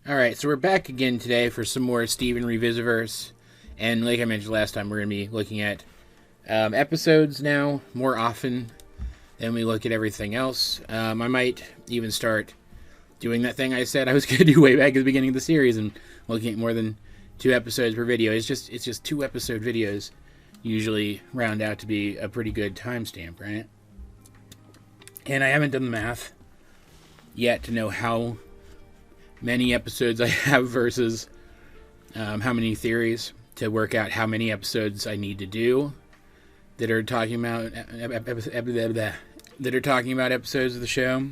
Alright, so we're back again today for some more Steven Revisi-Verse. And like I mentioned last time, we're going to be looking at episodes now more often than we look at everything else. I might even start doing that thing I said I was going to do way back at the beginning of the series and looking at more than 2 episodes per video. It's just 2 episode videos usually round out to be a pretty good timestamp, right? And I haven't done the math yet to know how many episodes I have versus how many theories to work out how many episodes I need to do that are talking about episodes of the show.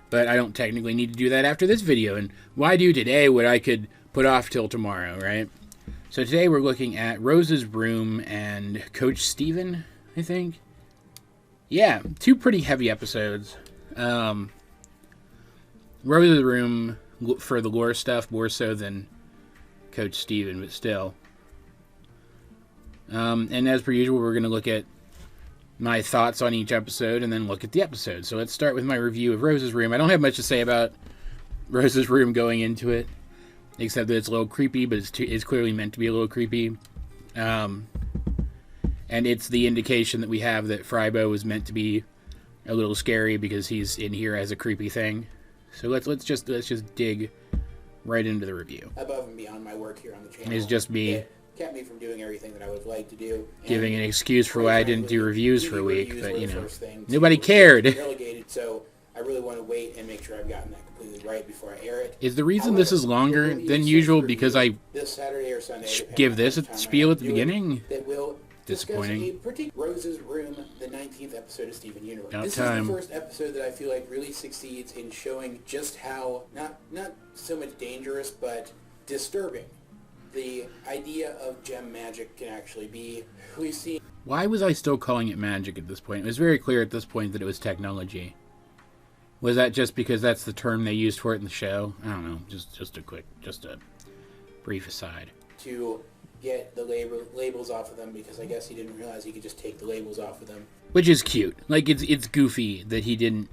But I don't technically need to do that after this video. And why do today what I could put off till tomorrow, right? So today we're looking at Rose's Room and Coach Steven, I think. Yeah, 2 pretty heavy episodes. Rose's Room for the lore stuff more so than Coach Steven, but still. And as per usual, we're going to look at my thoughts on each episode and then look at the episode. So let's start with my review of Rose's Room. I don't have much to say about Rose's Room going into it, except that it's a little creepy, but it's clearly meant to be a little creepy. And it's the indication that we have that Frybo was meant to be a little scary because he's in here as a creepy thing. So let's just dig right into the review. Above and beyond my work here on the channel, it's just me. It kept me from doing everything that I would like to do. Giving an excuse for why I didn't do reviews for a week, but you know, nobody cared. Relegated, so I really want to wait and make sure I've gotten that completely right before I air it. Is the reason this is longer than usual because I this Saturday or Sunday give this a spiel at the beginning? That will disappointing. Rose's Room, the 19th episode of Steven Universe. This time. is the first episode that I feel like really succeeds in showing just how not so much dangerous but disturbing the idea of gem magic can actually be. We see. Why was I still calling it magic at this point? It was very clear at this point that it was technology. Was that just because that's the term they used for it in the show? I don't know. Just a brief aside. To get the labels off of them because I guess he didn't realize he could just take the labels off of them. Which is cute. Like, it's goofy that he didn't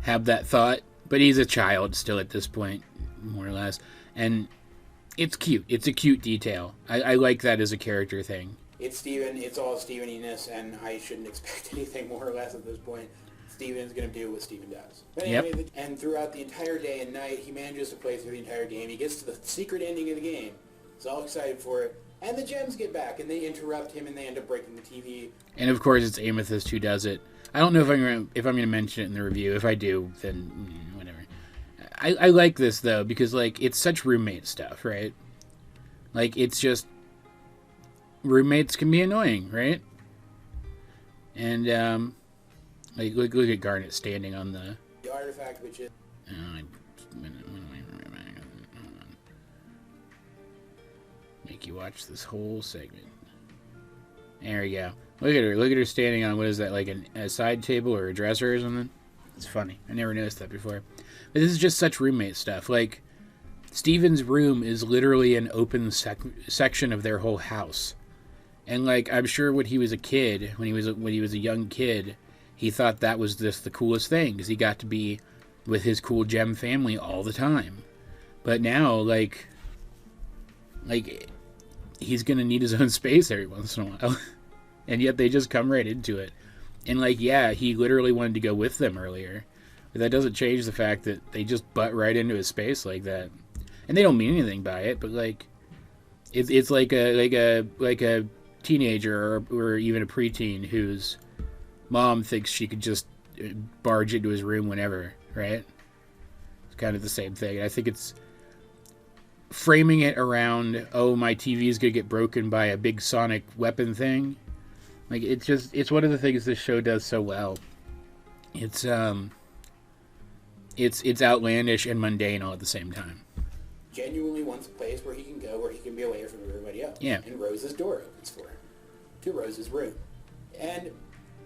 have that thought, but he's a child still at this point, more or less. And it's cute. It's a cute detail. I like that as a character thing. It's Steven. It's all Steveniness, and I shouldn't expect anything more or less at this point. Steven's going to do what Steven does. But anyway, yep. And throughout the entire day and night, he manages to play through the entire game. He gets to the secret ending of the game. He's all excited for it. And the gems get back, and they interrupt him, and they end up breaking the TV. And of course, it's Amethyst who does it. I don't know if I'm going to mention it in the review. If I do, then whatever. I like this, though, because, like, it's such roommate stuff, right? Like, it's just... roommates can be annoying, right? And, like, look at Garnet standing on the artifact, which is... Make you watch this whole segment. There we go. Look at her. Look at her standing on, what is that, like a side table or a dresser or something? It's funny. I never noticed that before. But this is just such roommate stuff. Like, Steven's room is literally an open section of their whole house. And, like, I'm sure when he was a kid, when he was a young kid, he thought that was just the coolest thing, because he got to be with his cool gem family all the time. But now, like he's gonna need his own space every once in a while. And yet they just come right into it. And, like, yeah, he literally wanted to go with them earlier. But that doesn't change the fact that they just butt right into his space like that. And they don't mean anything by it, but, like, it's like a teenager or even a preteen whose mom thinks she could just barge into his room whenever, right? It's kind of the same thing. I think it's framing it around, oh, my TV is going to get broken by a big sonic weapon thing. Like, it's one of the things this show does so well. It's outlandish and mundane all at the same time. Genuinely wants a place where he can go, where he can be away from everybody else. Yeah. And Rose's door opens for him to Rose's room. And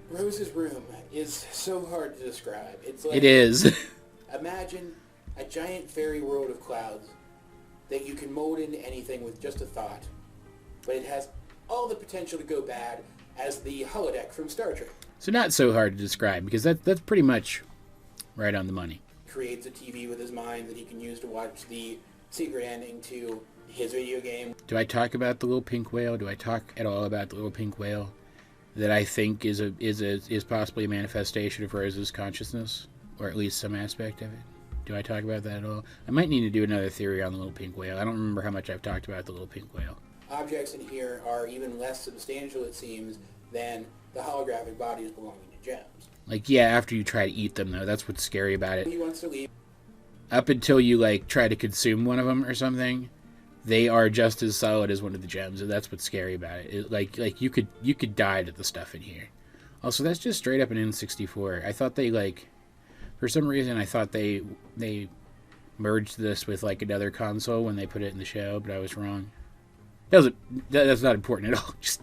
Rose's room is so hard to describe. It's like, it is. Imagine a giant fairy world of clouds that you can mold into anything with just a thought, but it has all the potential to go bad as the holodeck from Star Trek. So not so hard to describe, because that's pretty much right on the money. Creates a TV with his mind that he can use to watch the secret ending to his video game. Do I talk about the little pink whale? Do I talk at all about the little pink whale that I think is possibly a manifestation of Rose's consciousness, or at least some aspect of it? Do I talk about that at all? I might need to do another theory on the little pink whale. I don't remember how much I've talked about the little pink whale. Objects in here are even less substantial, it seems, than the holographic bodies belonging to gems. Like, yeah, after you try to eat them, though, that's what's scary about it. He wants to leave. Up until you, like, try to consume one of them or something, they are just as solid as one of the gems, and that's what's scary about it. Like you could die to the stuff in here. Also, that's just straight up an N64. I thought they, like, for some reason, I thought they merged this with, like, another console when they put it in the show, but I was wrong. That's not important at all. Just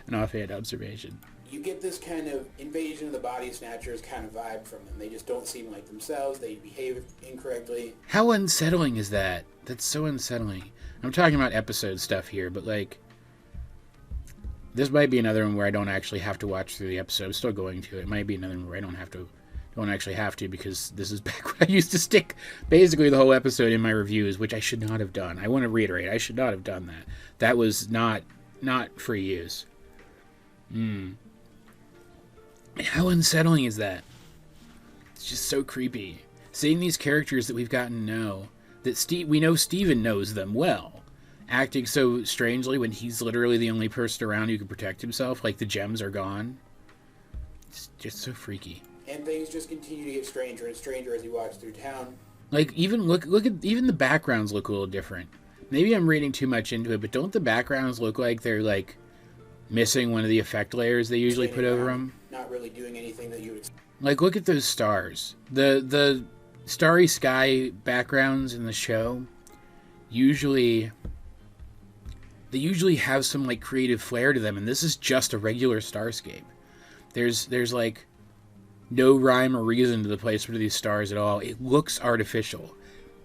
an offhand observation. You get this kind of invasion of the body snatchers kind of vibe from them. They just don't seem like themselves. They behave incorrectly. How unsettling is that? That's so unsettling. I'm talking about episode stuff here, but, like, this might be another one where I don't actually have to watch through the episode. I'm still going to. It might be another one where I don't actually have to, because this is back when I used to stick basically the whole episode in my reviews, which I should not have done. I want to reiterate, I should not have done that. That was not free use. How unsettling is that? It's just so creepy. Seeing these characters that we've gotten to know, that we know Steven knows them well, acting so strangely when he's literally the only person around who can protect himself, like the gems are gone. It's just so freaky. And things just continue to get stranger and stranger as he walks through town. Like, even look at even the backgrounds look a little different. Maybe I'm reading too much into it, but don't the backgrounds look like they're, like, missing one of the effect layers they usually put over them? Not really doing anything that you would expect. Like, look at those stars. The starry sky backgrounds in the show usually have some, like, creative flair to them, and this is just a regular starscape. There's like no rhyme or reason to the placement of these stars at all. It looks artificial,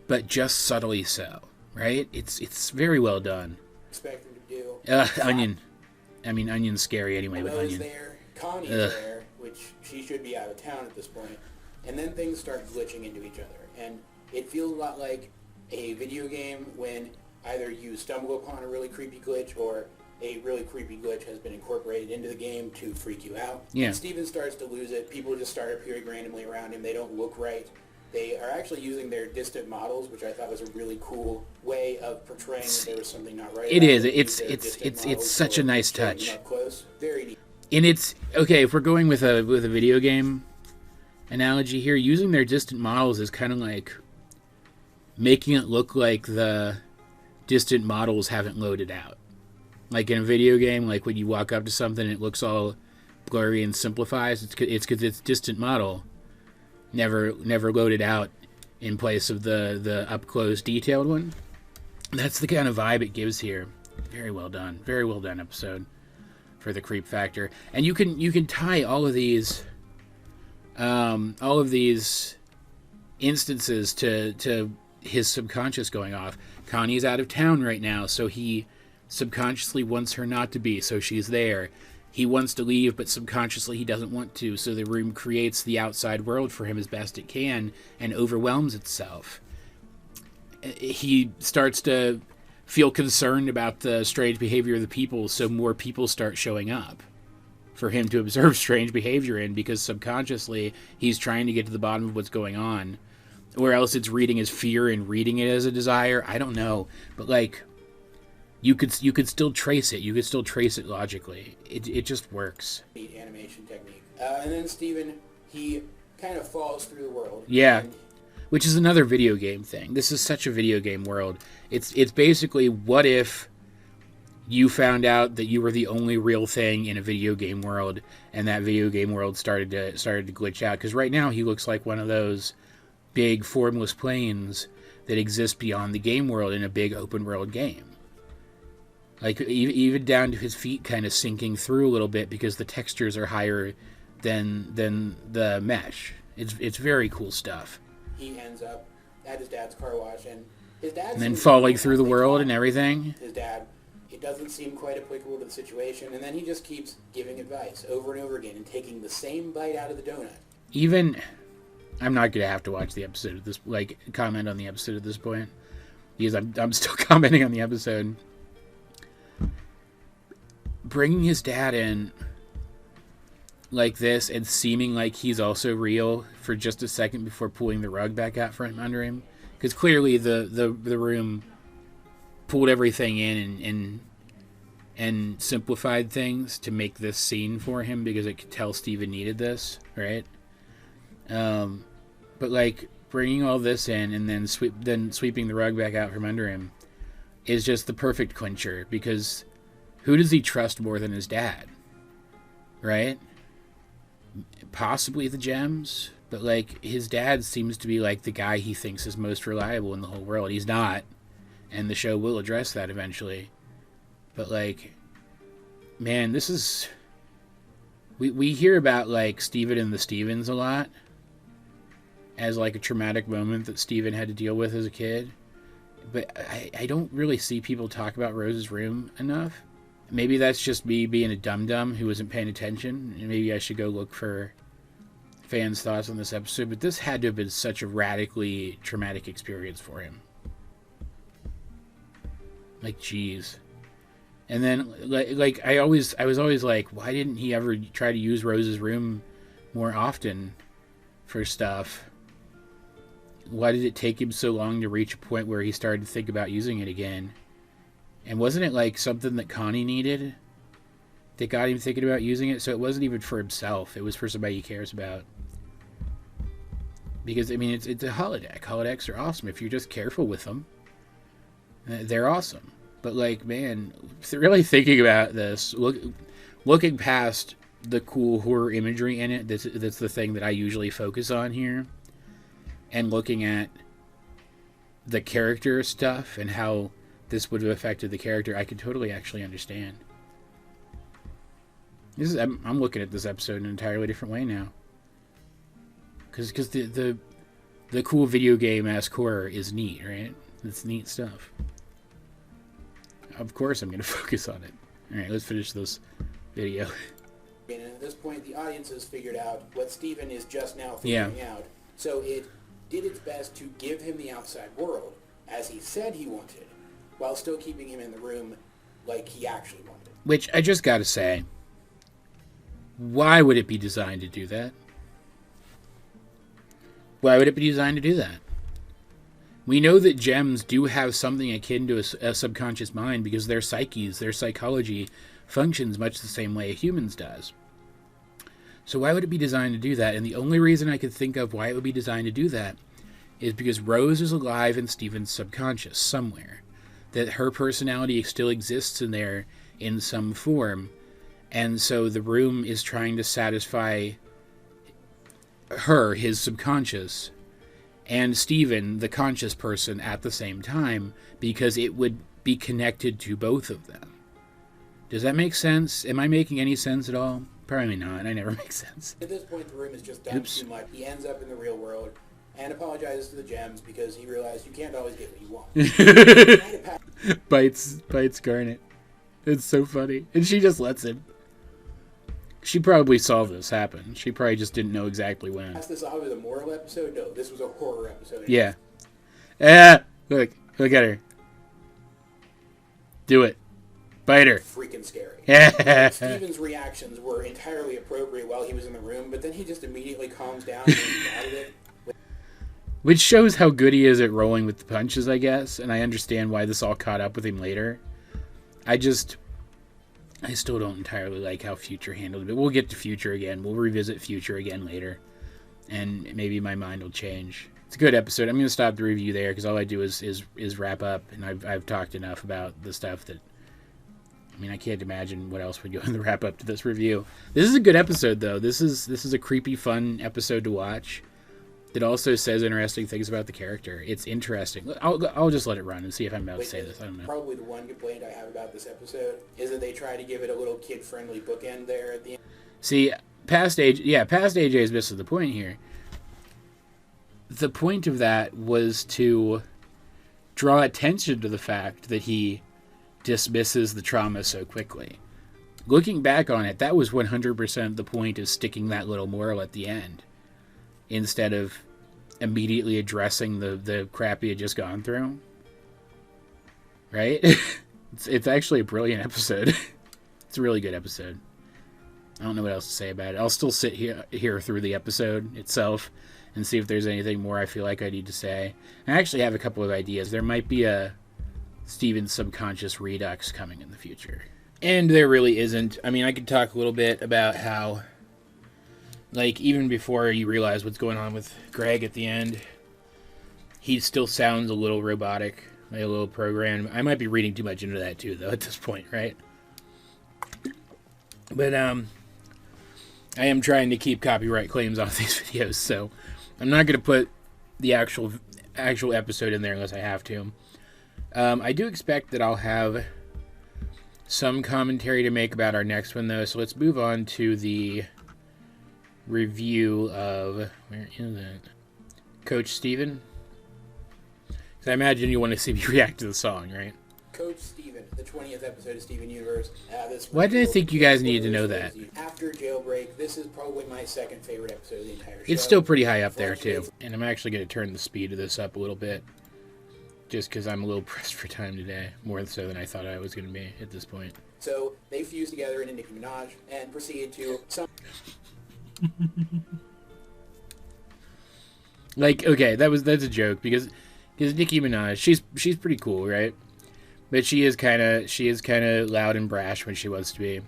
but just subtly so, right? It's very well done. Expect them to do. Onion. I mean, Onion's scary anyway, but Onion. There, Connie's there, which she should be out of town at this point. And then things start glitching into each other. And it feels a lot like a video game when either you stumble upon a really creepy glitch or a really creepy glitch has been incorporated into the game to freak you out. Yeah. And Steven starts to lose it. People just start appearing randomly around him. They don't look right. They are actually using their distant models, which I thought was a really cool way of portraying that there was something not right. It is. It's such a nice touch. Up close. Very neat. And it's okay if we're going with a video game analogy here. Using their distant models is kind of like making it look like the distant models haven't loaded out. Like in a video game, like when you walk up to something and it looks all blurry and simplifies, it's because its distant model never loaded out in place of the up close detailed one. That's the kind of vibe it gives here. Very well done episode for the creep factor. And you can tie all of these instances to his subconscious going off. Connie's out of town right now, so he subconsciously wants her not to be, so she's there. He wants to leave, but subconsciously he doesn't want to, so the room creates the outside world for him as best it can and overwhelms itself. He starts to feel concerned about the strange behavior of the people, so more people start showing up for him to observe strange behavior in, because subconsciously he's trying to get to the bottom of what's going on. Or else it's reading as fear and reading it as a desire. I don't know. But, like, you could still trace it. You could still trace it logically. It just works. Neat animation technique. And then Steven, he kind of falls through the world. Yeah. Which is another video game thing. This is such a video game world. It's basically, what if you found out that you were the only real thing in a video game world, and that video game world started to glitch out? Because right now he looks like one of those big formless planes that exist beyond the game world in a big open world game. Like, even down to his feet kind of sinking through a little bit because the textures are higher than the mesh. It's very cool stuff. He ends up at his dad's car wash, and his dad... And then falling through the world and everything. His dad, it doesn't seem quite applicable to the situation, and then he just keeps giving advice over and over again and taking the same bite out of the donut. Even... I'm not going to have to watch the episode at this... Like, comment on the episode at this point. because I'm still commenting on the episode. Bringing his dad in like this and seeming like he's also real for just a second before pulling the rug back out from under him, because clearly the room pulled everything in and simplified things to make this scene for him because it could tell Steven needed this, right? But like bringing all this in and then sweeping the rug back out from under him is just the perfect clincher, because who does he trust more than his dad, right? Possibly the gems, but like his dad seems to be like the guy he thinks is most reliable in the whole world. He's not, and the show will address that eventually. But like, man, this is... We hear about like Steven and the Stevens a lot as like a traumatic moment that Steven had to deal with as a kid, but I don't really see people talk about Rose's room enough. Maybe that's just me being a dum-dum who wasn't paying attention, and maybe I should go look for fans' thoughts on this episode, but this had to have been such a radically traumatic experience for him. Like, geez. And then, like I was always like, why didn't he ever try to use Rose's room more often for stuff? Why did it take him so long to reach a point where he started to think about using it again? And wasn't it like something that Connie needed that got him thinking about using it? So it wasn't even for himself. It was for somebody he cares about. Because, I mean, it's a holodeck. Holodecks are awesome if you're just careful with them. They're awesome. But, like, man, really thinking about this, looking past the cool horror imagery in it, that's the thing that I usually focus on here, and looking at the character stuff and how this would have affected the character, I could totally actually understand. I'm looking at this episode in an entirely different way now. Because the cool video game-esque horror is neat, right? It's neat stuff. Of course I'm going to focus on it. Alright, let's finish this video. And at this point, the audience has figured out what Steven is just now figuring out. So it did its best to give him the outside world, as he said he wanted, while still keeping him in the room like he actually wanted. Which, I just gotta say, why would it be designed to do that? Why would it be designed to do that? We know that gems do have something akin to a subconscious mind because their psyches, their psychology, functions much the same way a human's does. So why would it be designed to do that? And the only reason I could think of why it would be designed to do that is because Rose is alive in Steven's subconscious somewhere. That her personality still exists in there in some form. And so the room is trying to satisfy her, his subconscious, and Steven, the conscious person, at the same time, because it would be connected to both of them. Does that make sense? Am I making any sense at all? Probably not. I never make sense. At this point, the room is just done too much. He ends up in the real world and apologizes to the gems because he realized you can't always get what you want. bites Garnet. It's so funny. And she just lets him. She probably saw this happen. She probably just didn't know exactly when. Ask this off as a moral episode? No, this was a horror episode. Yeah. Look at her. Do it. Bite her. Freaking scary. Yeah. Steven's reactions were entirely appropriate while he was in the room, but then he just immediately calms down and he's out of it. Which shows how good he is at rolling with the punches, I guess, and I understand why this all caught up with him later. I still don't entirely like how Future handled it, but we'll get to Future again. We'll revisit Future again later, and maybe my mind will change. It's a good episode. I'm going to stop the review there, because all I do is wrap up, and I've talked enough about the stuff that... I mean, I can't imagine what else would go in the wrap-up to this review. This is a good episode, though. This is a creepy, fun episode to watch. It also says interesting things about the character. It's interesting. I'll just let it run and see if I'm about to say this. I don't know. Probably the one complaint I have about this episode is that they try to give it a little kid-friendly bookend there at the end. See, past AJ is missing the point here. The point of that was to draw attention to the fact that he dismisses the trauma so quickly. Looking back on it, that was 100% the point of sticking that little moral at the end, instead of immediately addressing the crap he had just gone through. right? It's actually a brilliant episode. It's a really good episode. I don't know what else to say about it. I'll still sit here through the episode itself and see if there's anything more I feel like I need to say. I actually have a couple of ideas. There might be a Steven's subconscious redux coming in the future. And there really isn't. I mean, I could talk a little bit about how, like, even before you realize what's going on with Greg at the end, he still sounds a little robotic, like a little programmed. I might be reading too much into that, too, though, at this point, right? But, I am trying to keep copyright claims off these videos, so I'm not going to put the actual episode in there unless I have to. I do expect that I'll have some commentary to make about our next one, though, so let's move on to the review of... Where is it? Coach Steven? Because I imagine you want to see me react to the song, right? Coach Steven, the 20th episode of Steven Universe. Why did I think you guys needed to know that? After Jailbreak, this is probably my second favorite episode of the entire show. It's still pretty high up there, too. And I'm actually going to turn the speed of this up a little bit. Just because I'm a little pressed for time today. More so than I thought I was going to be at this point. So, they fused together into Nicki Minaj and proceeded to... Like, okay, that's a joke. Because Nicki Minaj, she's pretty cool, right? But she is kind of loud and brash when she wants to be.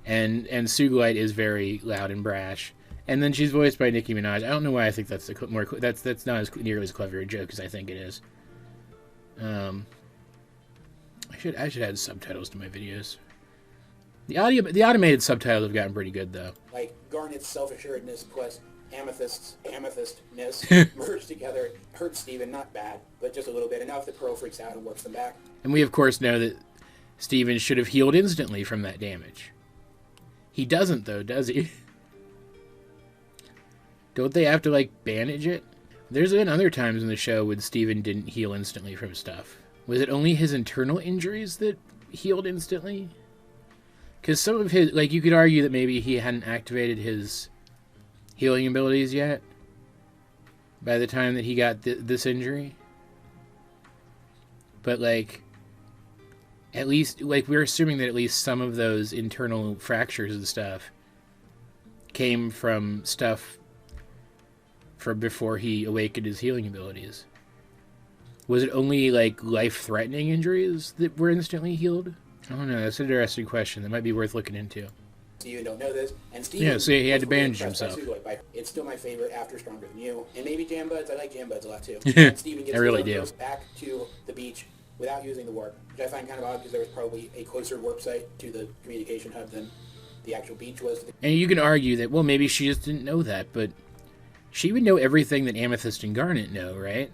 And Sugilite is very loud and brash. And then she's voiced by Nicki Minaj. I don't know why I think that's that's not as nearly as clever a joke as I think it is. I should add subtitles to my videos. The automated subtitles have gotten pretty good though. Like Garnet's self-assuredness plus amethystness merged together hurts Steven, not bad, but just a little bit enough that Pearl freaks out and works them back. And we of course know that Steven should have healed instantly from that damage. He doesn't though, does he? Don't they have to like bandage it? There's been other times in the show when Steven didn't heal instantly from stuff. Was it only his internal injuries that healed instantly? Because some of his, like, you could argue that maybe he hadn't activated his healing abilities yet by the time that he got this injury. But, like, at least, like, we're assuming that at least some of those internal fractures and stuff came from stuff from before he awakened his healing abilities. Was it only, like, life-threatening injuries that were instantly healed? I don't know. That's an interesting question. That might be worth looking into. Steven don't know this, and Steven... Yeah, so he had to bandage himself. It's still my favorite after Stronger Than You. And maybe Jam Buds. I like Jam Buds a lot, too. And Steven gets I really do. Back to the beach without using the warp, which I find kind of odd because there was probably a closer warp site to the communication hub than the actual beach was. And you can argue that, well, maybe she just didn't know that, but she would know everything that Amethyst and Garnet know, right?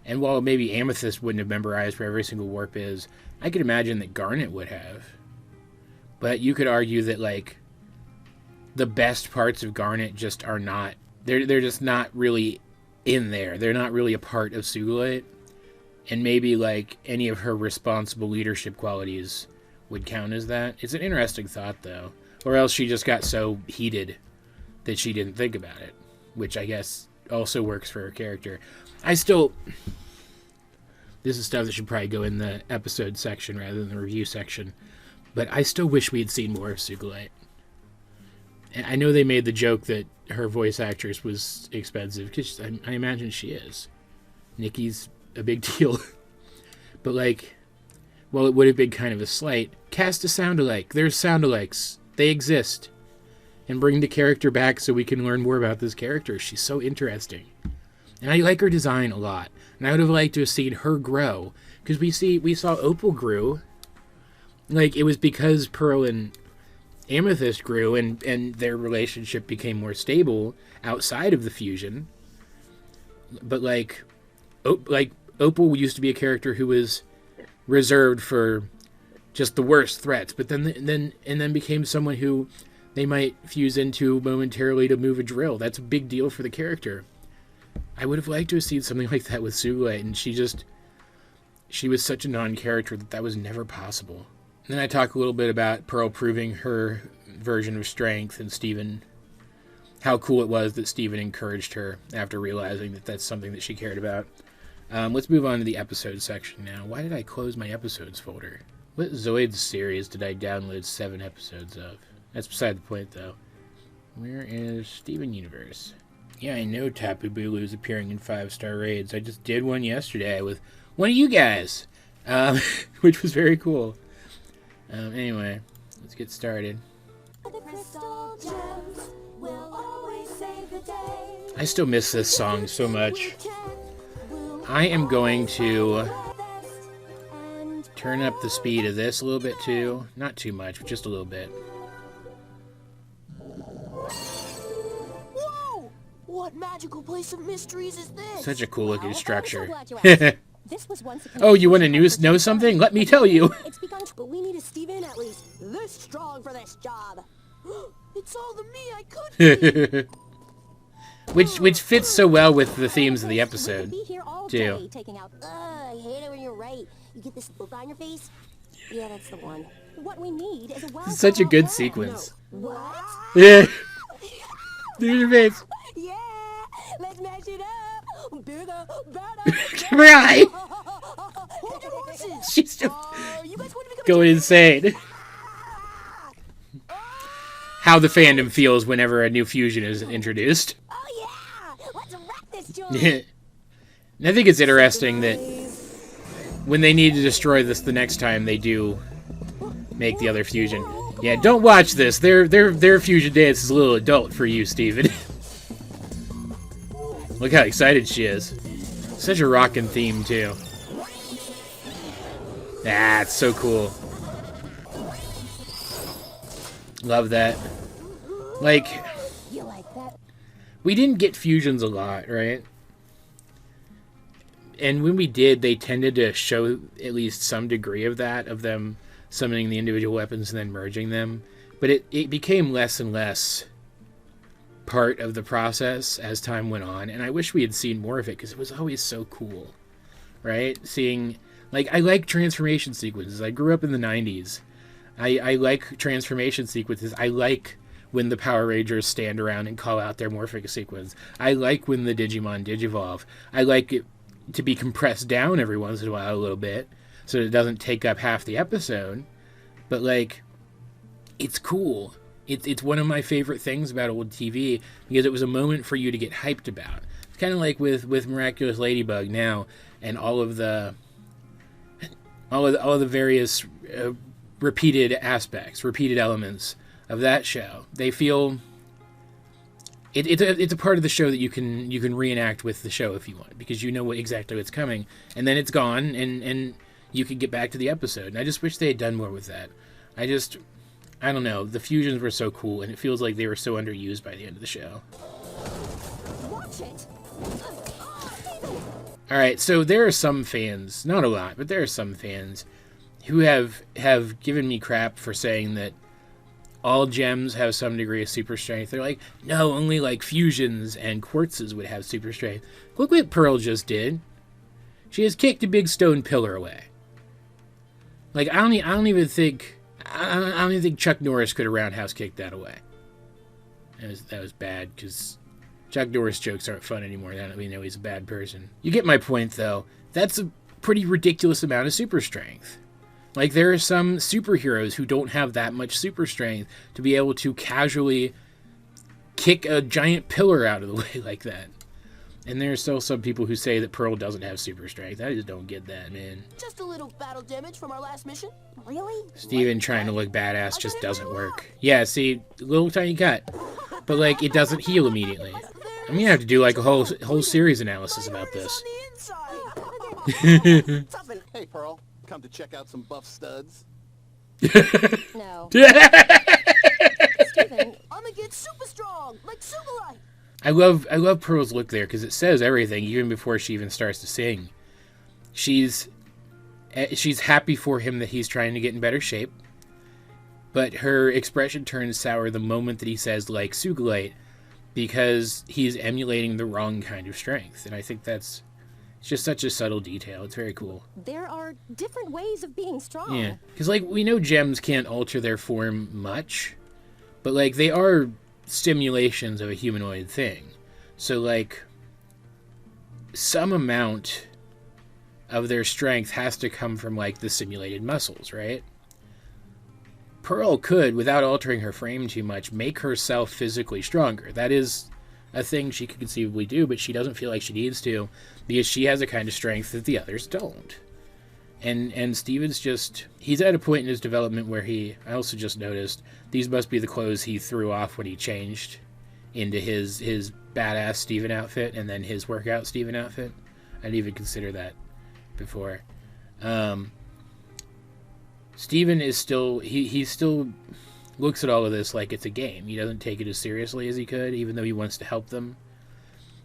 And while maybe Amethyst wouldn't have memorized where every single warp is, I could imagine that Garnet would have. But you could argue that, like, the best parts of Garnet just are not... They're just not really in there. They're not really a part of Sugilite. And maybe, like, any of her responsible leadership qualities would count as that. It's an interesting thought, though. Or else she just got so heated that she didn't think about it. Which I guess also works for her character. This is stuff that should probably go in the episode section rather than the review section. But I still wish we had seen more of Sugilite. And I know they made the joke that her voice actress was expensive, because I imagine she is. Nikki's a big deal. But, like, well, it would have been kind of a slight. Cast a sound-alike. There's sound-alikes. They exist. And bring the character back so we can learn more about this character. She's so interesting. And I like her design a lot. And I would have liked to have seen her grow. Because we saw Opal grew. Like, it was because Pearl and Amethyst grew and their relationship became more stable outside of the fusion. But, like Opal used to be a character who was reserved for just the worst threats. But then became someone who they might fuse into momentarily to move a drill. That's a big deal for the character. I would have liked to have seen something like that with Sugilite, and she was such a non-character that was never possible. And then I talk a little bit about Pearl proving her version of strength, and Steven, how cool it was that Steven encouraged her after realizing that that's something that she cared about. Let's move on to the episode section now. Why did I close my episodes folder? What Zoids series did I download 7 episodes of? That's beside the point, though. Where is Steven Universe? Yeah, I know Tapu Bulu's appearing in 5-star raids. I just did one yesterday with one of you guys, which was very cool. Anyway, let's get started. I still miss this song so much. I am going to turn up the speed of this a little bit too. Not too much, but just a little bit. Whoa! What magical place of mysteries is this? Such a cool looking structure. This was once Oh, you want to know something? Let me tell you. It's begun, but we need a Steven at least this strong for this job. It's all the me I could be. Which fits so well with the themes of the episode, Be here all too. day taking out. I hate it when you're right. You get this look on your face. Yeah, that's the one. What we need is a well. Such a good sequence. What? Yeah. There's your face. Yeah, let's mash it up. Bigger, better. Right. Hold your horses. She's just You guys want to become going insane. How the fandom feels whenever a new fusion is introduced. Oh yeah, let's wreck this joint. And I think it's interesting that when they need to destroy this the next time, they do make the other fusion. Yeah, don't watch this. Their fusion dance is a little adult for you, Steven. Look how excited she is. Such a rockin' theme, too. Ah, it's so cool. Love that. Like, You like that? we didn't get fusions a lot, right? And when we did, they tended to show at least some degree of that, of them summoning the individual weapons and then merging them. But it became less and less part of the process as time went on. And I wish we had seen more of it because it was always so cool, right? Seeing, like, I like transformation sequences. I grew up in the 90s. I like transformation sequences. I like when the Power Rangers stand around and call out their morphic sequence. I like when the Digimon digivolve. I like it to be compressed down every once in a while a little bit so that it doesn't take up half the episode. But, like, it's cool. It's one of my favorite things about old TV because it was a moment for you to get hyped about. It's kind of like with Miraculous Ladybug now and all of the various repeated aspects, repeated elements of that show. They feel it's a part of the show that you can reenact with the show if you want, because you know exactly what's coming, and then it's gone, and you can get back to the episode. And I just wish they had done more with that. I don't know. The fusions were so cool, and it feels like they were so underused by the end of the show. Watch it. All right, so there are some fans, not a lot, but there are some fans who have given me crap for saying that all gems have some degree of super strength. They're like, no, only like fusions and quartzes would have super strength. Look what Pearl just did. She has kicked a big stone pillar away. Like, I don't even think Chuck Norris could have roundhouse kicked that away. That was bad, because Chuck Norris jokes aren't fun anymore. Now that we know he's a bad person. You get my point, though. That's a pretty ridiculous amount of super strength. Like, there are some superheroes who don't have that much super strength to be able to casually kick a giant pillar out of the way like that. And there are still some people who say that Pearl doesn't have super strength. I just don't get that, man. Just a little battle damage from our last mission. Really? Steven trying to look badass just doesn't work. Yeah, see, little tiny cut. But, like, it doesn't heal immediately. I'm gonna have to do, like, a whole series analysis about this. Toughen. Hey, Pearl. Come to check out some buff studs? No. I Steven, I'm gonna get super strong, like Superlight. love Pearl's look there, because it says everything, even before she even starts to sing. She's happy for him that he's trying to get in better shape, but her expression turns sour the moment that he says, like, Sugilite, because he's emulating the wrong kind of strength, and I think it's just such a subtle detail. It's very cool. there are different ways of being strong. Yeah, because, like, we know gems can't alter their form much, but, like, they are simulations of a humanoid thing. So, like, some amount of their strength has to come from, like, the simulated muscles, right? Pearl could, without altering her frame too much, make herself physically stronger. That is a thing she could conceivably do, but she doesn't feel like she needs to, because she has a kind of strength that the others don't. And Steven's just, he's at a point in his development where I also just noticed, these must be the clothes he threw off when he changed into his badass Steven outfit and then his workout Steven outfit. I didn't even consider that before. Steven is still, he still looks at all of this like it's a game. He doesn't take it as seriously as he could, even though he wants to help them.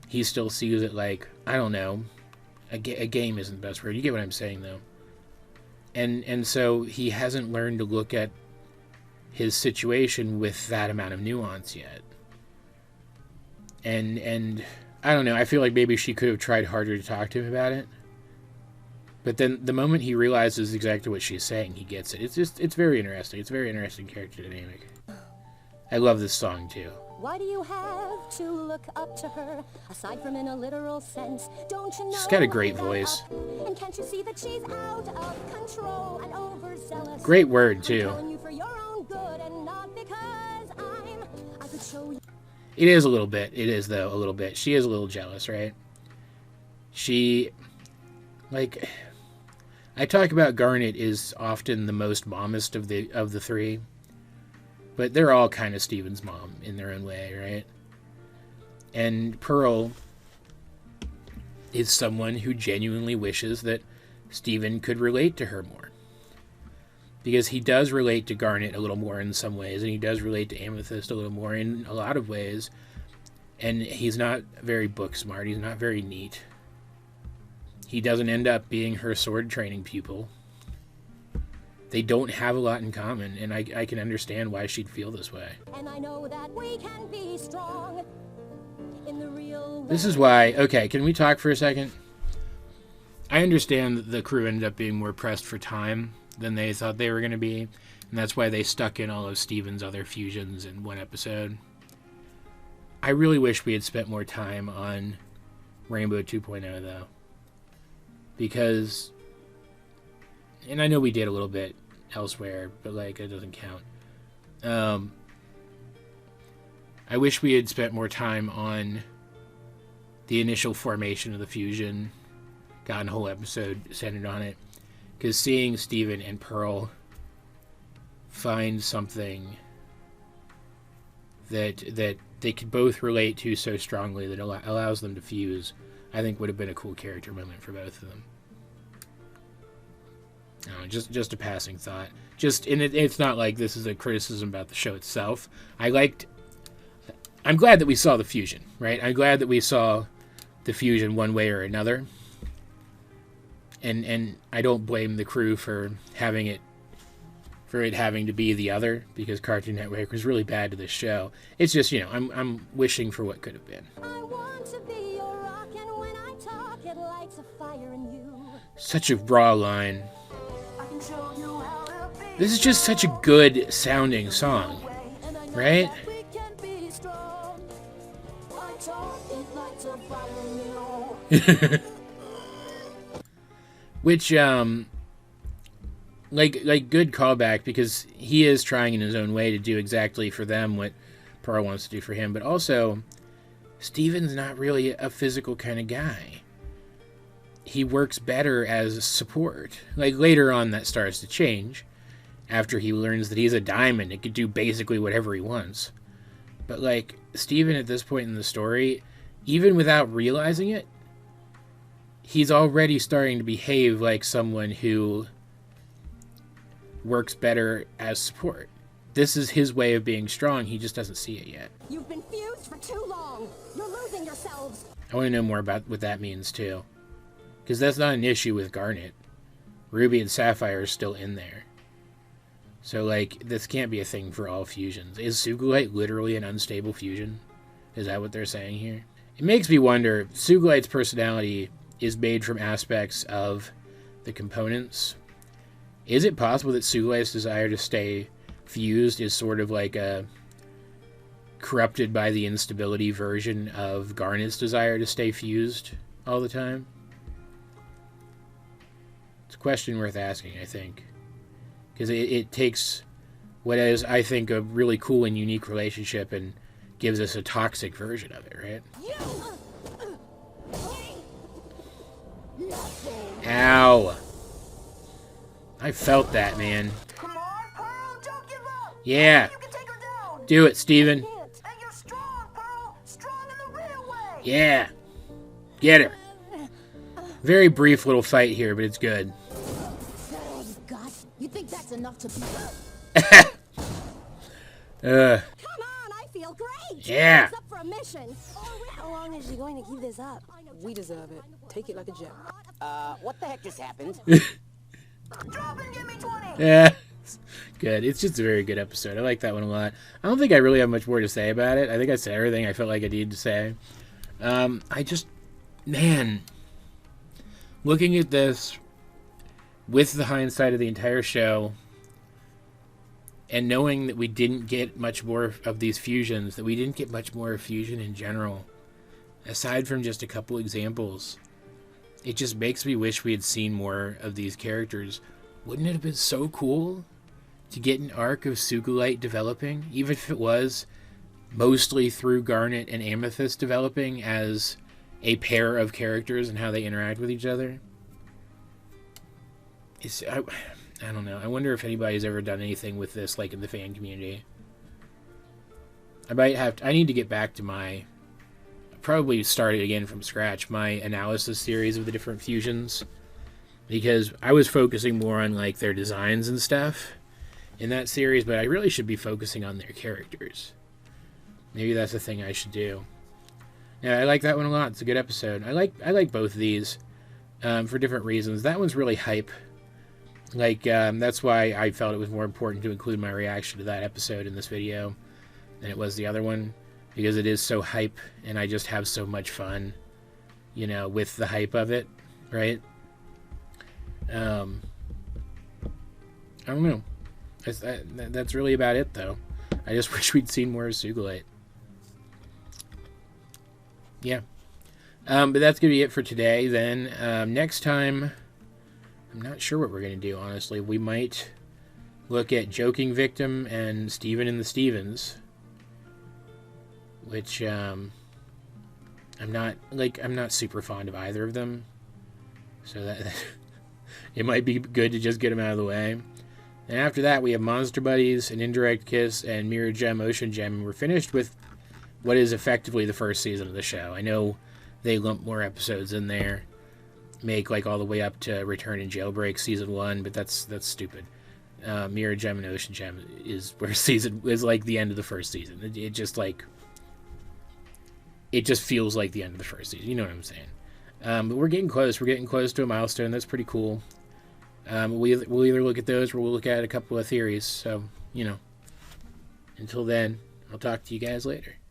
He still sees it like, I don't know, a game isn't the best word. You get what I'm saying, though. And so he hasn't learned to look at his situation with that amount of nuance yet. And I don't know, I feel like maybe she could have tried harder to talk to him about it. But then the moment he realizes exactly what she's saying, he gets it. It's very interesting. It's a very interesting character dynamic. I love this song, too. Why do you have to look up to her? Aside from in a literal sense, don't you know? She's got a great voice. And can't you see that she's out of control and overzealous? Great word, too. I'm telling you for your own good and not because I could show you. It is a little bit. It is, though, a little bit. She is a little jealous, right? She, like, I talk about Garnet is often the most mommist of the three. But they're all kind of Steven's mom in their own way, right? And Pearl is someone who genuinely wishes that Steven could relate to her more. Because he does relate to Garnet a little more in some ways, and he does relate to Amethyst a little more in a lot of ways. And he's not very book smart, he's not very neat. He doesn't end up being her sword training pupil. They don't have a lot in common, and I can understand why she'd feel this way. And I know that we can be strong in the real This is why, okay, can we talk for a second? I understand that the crew ended up being more pressed for time than they thought they were going to be, and that's why they stuck in all of Steven's other fusions in one episode. I really wish we had spent more time on Rainbow 2.0, though. Because, and I know we did a little bit elsewhere, but, like, it doesn't count. I wish we had spent more time on the initial formation of the fusion, gotten a whole episode centered on it, because seeing Steven and Pearl find something that they could both relate to so strongly that allows them to fuse, I think would have been a cool character moment for both of them. Just a passing thought. It's not like this is a criticism about the show itself. I'm glad that we saw the fusion, right? I'm glad that we saw the fusion one way or another. And I don't blame the crew for it having to be the other, because Cartoon Network was really bad to this show. It's just, I'm wishing for what could have been. I want to be your rock, and when I talk, it lights a fire in you. Such a raw line. This is just such a good sounding song, right? Which, like good callback, because he is trying in his own way to do exactly for them what Pearl wants to do for him, but also, Steven's not really a physical kind of guy. He works better as support. Like, later on that starts to change, after he learns that he's a diamond and can do basically whatever he wants. But, like, Steven at this point in the story, even without realizing it, he's already starting to behave like someone who works better as support. This is his way of being strong, he just doesn't see it yet. You've been fused for too long. You're losing yourselves. I want to know more about what that means, too. Because that's not an issue with Garnet. Ruby and Sapphire are still in there. So, like, this can't be a thing for all fusions. Is Sugilite literally an unstable fusion? Is that what they're saying here? It makes me wonder, Sugilite's personality is made from aspects of the components. Is it possible that Sugilite's desire to stay fused is sort of like a corrupted by the instability version of Garnet's desire to stay fused all the time? It's a question worth asking, I think. Because it takes what is, I think, a really cool and unique relationship and gives us a toxic version of it, right? Ow. I felt that, man. Come on, Pearl, don't give up. Yeah. You can take her down. Do it, Steven. And you're strong, Pearl. Strong in the real way. Yeah. Get her. Very brief little fight here, but it's good. Oh, God. You think that's enough to beat up? Uh, Come on, I feel great. Yeah. It's up for a mission. How long is she going to keep this up? We deserve it. Take it like a gem. What the heck just happened? Drop and give me 20. yeah. Good. It's just a very good episode. I like that one a lot. I don't think I really have much more to say about it. I think I said everything I felt like I needed to say. Man, looking at this with the hindsight of the entire show and knowing that we didn't get much more of these fusions, that we didn't get much more of fusion in general, aside from just a couple examples, it just makes me wish we had seen more of these characters. Wouldn't it have been so cool to get an arc of Sugilite developing, even if it was mostly through Garnet and Amethyst developing as a pair of characters and how they interact with each other? I don't know. I wonder if anybody's ever done anything with this, like in the fan community. I need to get back to probably start it again from scratch, my analysis series of the different fusions. Because I was focusing more on, like, their designs and stuff in that series, but I really should be focusing on their characters. Maybe that's the thing I should do. Yeah, I like that one a lot. It's a good episode. I like both of these for different reasons. That one's really hype. Like, that's why I felt it was more important to include my reaction to that episode in this video than it was the other one. Because it is so hype, and I just have so much fun, with the hype of it, right? I don't know. That's really about it, though. I just wish we'd seen more of Sugilite. Yeah. But that's going to be it for today, then. Next time, I'm not sure what we're going to do, honestly. We might look at Joking Victim and Steven and the Stevens, which, I'm not super fond of either of them. So that it might be good to just get them out of the way. And after that, we have Monster Buddies, An Indirect Kiss, and Mirror Gem, Ocean Gem. And we're finished with what is effectively the first season of the show. I know they lump more episodes in there, make like all the way up to Return and Jailbreak season 1, but that's stupid. Mirror Gem and Ocean Gem is where season is like the end of the first season. It just feels like the end of the first season. You know what I'm saying? But we're getting close. We're getting close to a milestone. That's pretty cool. We'll either look at those or we'll look at a couple of theories. So, until then, I'll talk to you guys later.